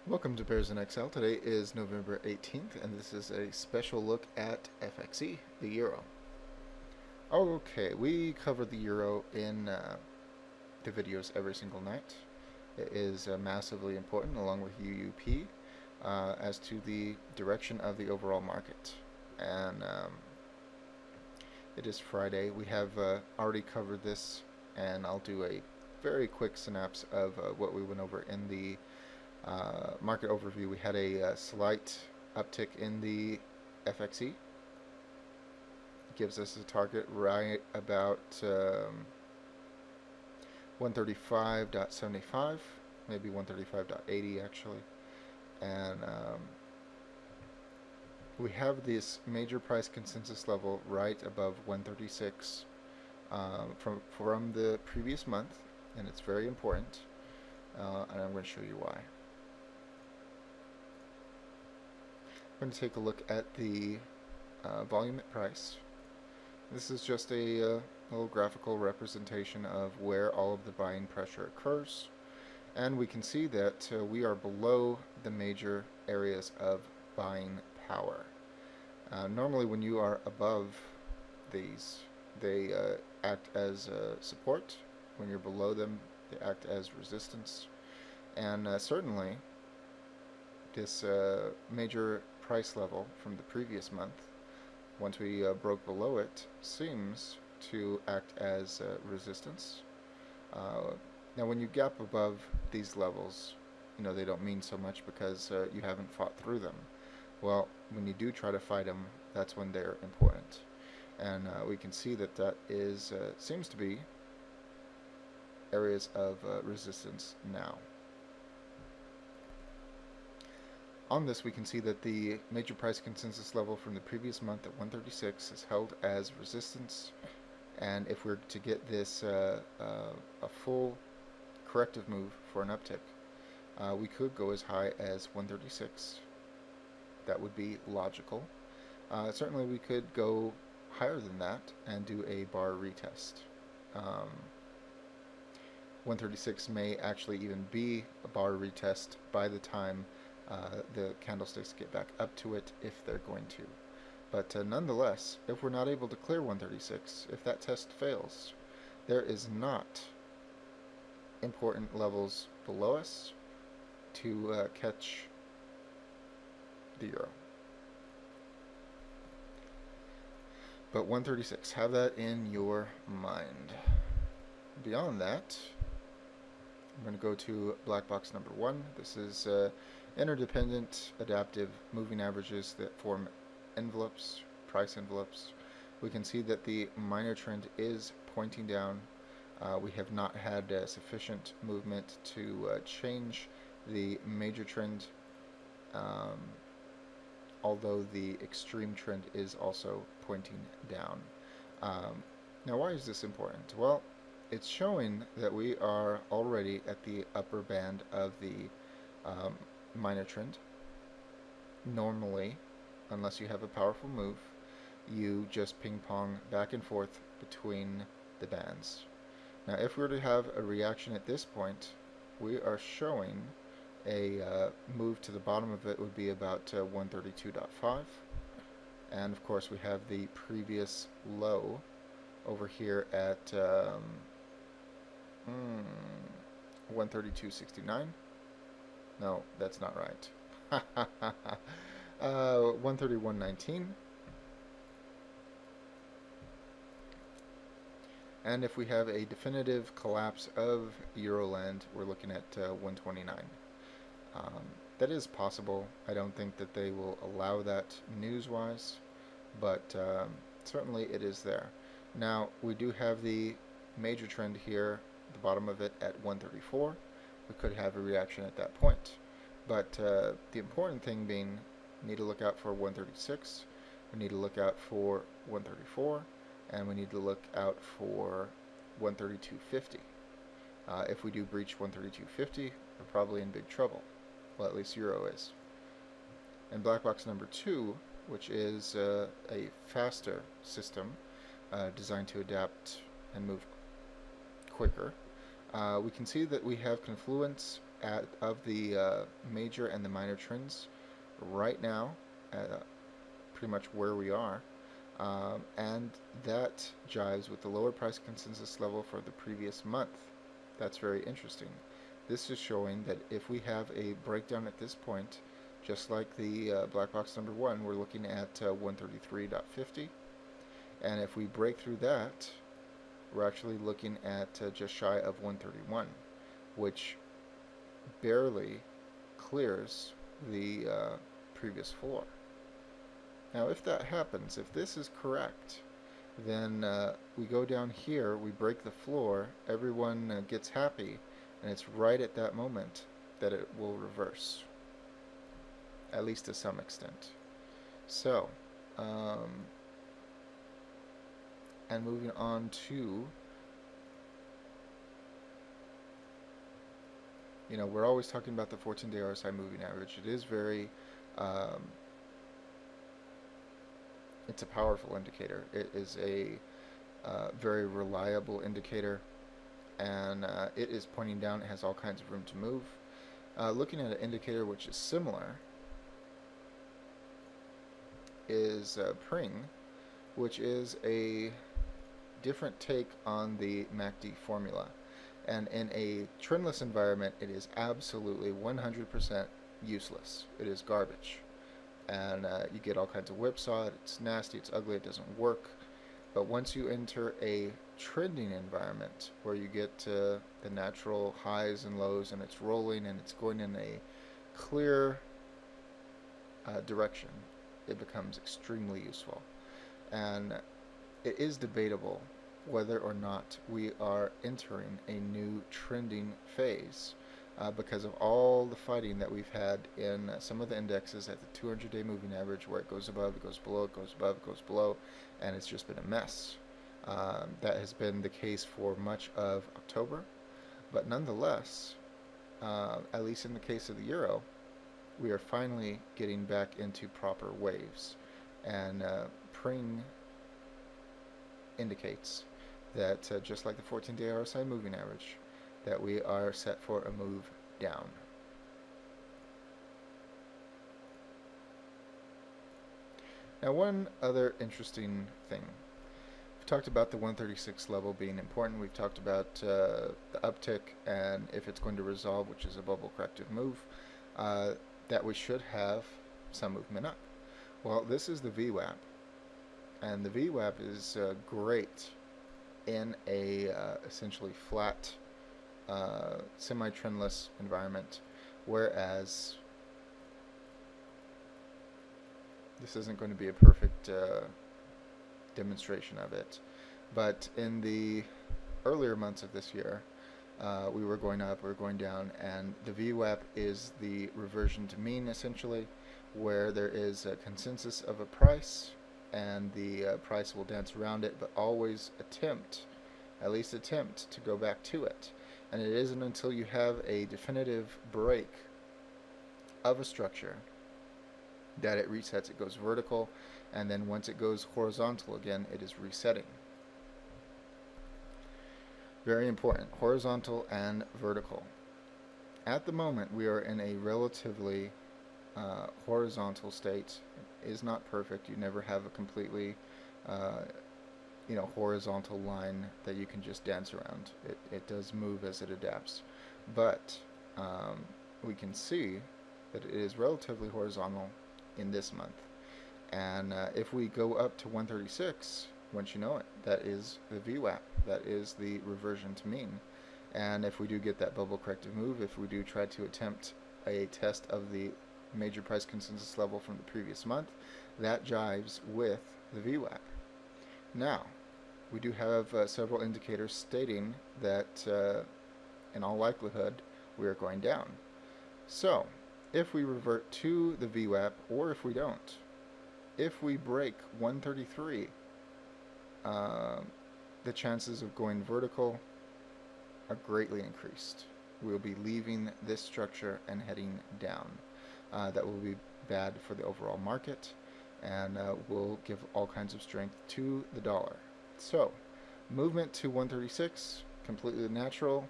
Welcome to Bears in Exile. Today is November 18th, and this is a special look at FXE, the Euro. Okay, we cover the Euro in the videos every single night. It is massively important, along with UUP, as to the direction of the overall market. And it is Friday. We have already covered this, and I'll do a very quick synapse of what we went over in the market overview. We had a slight uptick in the FXE. It gives us a target right about 135.75, maybe 135.80 actually. And we have this major price consensus level right above 136 from the previous month, and it's very important. And I'm going to show you why. I'm going to take a look at the volume at price. This is just a little graphical representation of where all of the buying pressure occurs, and we can see that we are below the major areas of buying power. Normally when you are above these, they act as support. When you're below them, they act as resistance. And certainly this major price level from the previous month, once we broke below it, seems to act as resistance. Now when you gap above these levels, they don't mean so much because you haven't fought through them. Well, when you do try to fight them, that's when they're important. And we can see that that is seems to be areas of resistance now. On this, we can see that the major price consensus level from the previous month at 136 is held as resistance, and if we're to get this a full corrective move for an uptick, we could go as high as 136. That would be logical. Certainly we could go higher than that and do a bar retest. 136 may actually even be a bar retest by the time the candlesticks get back up to it, if they're going to. But nonetheless, if we're not able to clear 136, if that test fails, there is not important levels below us to catch the euro. But 136, have that in your mind. Beyond that, I'm going to go to black box number 1. This is interdependent adaptive moving averages that form envelopes, price envelopes. We can see that the minor trend is pointing down. We have not had sufficient movement to change the major trend, although the extreme trend is also pointing down. Now, why is this important? Well, it's showing that we are already at the upper band of the minor trend. Normally, unless you have a powerful move, you just ping pong back and forth between the bands. Now, if we were to have a reaction at this point, we are showing a move to the bottom of it would be about 132.5, and of course we have the previous low over here at 132.69. No, that's not right. 131.19. And if we have a definitive collapse of Euroland, we're looking at 129. That is possible. I don't think that they will allow that news-wise, but certainly it is there. Now, we do have the major trend here, the bottom of it at 134. We could have a reaction at that point. But the important thing being, we need to look out for 136, we need to look out for 134, and we need to look out for 132.50. If we do breach 132.50, we're probably in big trouble. Well, at least Euro is. And black box number 2, which is a faster system designed to adapt and move quicker, we can see that we have confluence of the major and the minor trends right now, pretty much where we are, and that jives with the lower price consensus level for the previous month. That's very interesting. This is showing that if we have a breakdown at this point, just like the black box number 1, we're looking at 133.50, and if we break through that, we're actually looking at just shy of 131, which barely clears the previous floor. Now, if that happens, if this is correct, then we go down here, we break the floor, everyone gets happy, and it's right at that moment that it will reverse, at least to some extent. So, and moving on to, we're always talking about the 14-day RSI moving average. It is very, it's a powerful indicator. It is a very reliable indicator, and it is pointing down. It has all kinds of room to move. Looking at an indicator which is similar is Pring, which is a different take on the MACD formula. And in a trendless environment, it is absolutely 100% useless. It is garbage. And you get all kinds of whipsaw. It's nasty, it's ugly, it doesn't work. But once you enter a trending environment where you get to the natural highs and lows, and it's rolling and it's going in a clear direction, it becomes extremely useful. And it is debatable whether or not we are entering a new trending phase because of all the fighting that we've had in some of the indexes at the 200-day moving average, where it goes above, it goes below, it goes above, it goes below, and it's just been a mess. That has been the case for much of October, but nonetheless, at least in the case of the euro, we are finally getting back into proper waves, and Pring indicates that just like the 14-day RSI moving average, that we are set for a move down. Now, one other interesting thing. We've talked about the 136 level being important. We've talked about the uptick and if it's going to resolve, which is a bubble corrective move, that we should have some movement up. Well, this is the VWAP, and the VWAP is great in a essentially flat semi-trendless environment, whereas this isn't going to be a perfect demonstration of it. But in the earlier months of this year, we were going up, we were going down, and the VWAP is the reversion to mean, essentially, where there is a consensus of a price, and the price will dance around it, but always at least attempt to go back to it. And it isn't until you have a definitive break of a structure that it resets. It goes vertical, and then once it goes horizontal again, it is resetting. Very important, horizontal and vertical. At the moment, we are in a relatively horizontal state. It is not perfect. You never have a completely horizontal line that you can just dance around. It does move as it adapts, but we can see that it is relatively horizontal in this month. And if we go up to 136, once you know it, that is the VWAP, that is the reversion to mean. And if we do get that bubble corrective move, if we do try to attempt a test of the major price consensus level from the previous month, that jives with the VWAP. Now, we do have several indicators stating that in all likelihood we are going down. So, if we revert to the VWAP, or if we don't, if we break 133, the chances of going vertical are greatly increased. We'll be leaving this structure and heading down. That will be bad for the overall market, and will give all kinds of strength to the dollar. So, movement to 136, completely natural,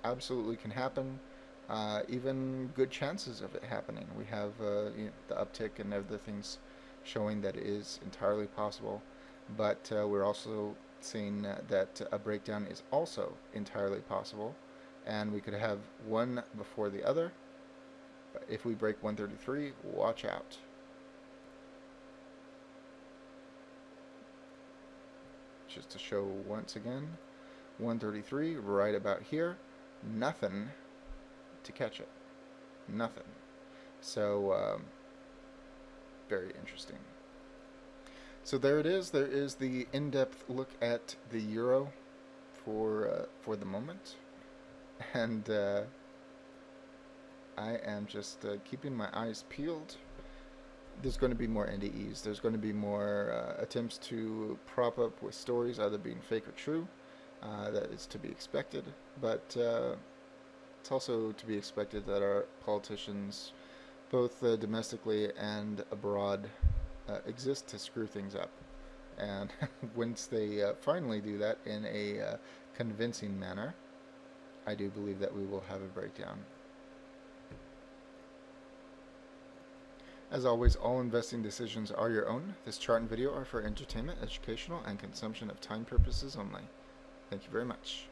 absolutely can happen. even good chances of it happening. We have the uptick and other things showing that it is entirely possible, but we're also seeing that a breakdown is also entirely possible, and we could have one before the other. But if we break 133, watch out. Just to show once again, 133 right about here, nothing to catch it, nothing. So very interesting. So there it is. There is the in-depth look at the euro for the moment, and I am just keeping my eyes peeled. There's going to be more NDEs. There's going to be more attempts to prop up with stories either being fake or true. That is to be expected, but it's also to be expected that our politicians, both domestically and abroad, exist to screw things up. And once they finally do that in a convincing manner, I do believe that we will have a breakdown. As always, all investing decisions are your own. This chart and video are for entertainment, educational, and consumption of time purposes only. Thank you very much.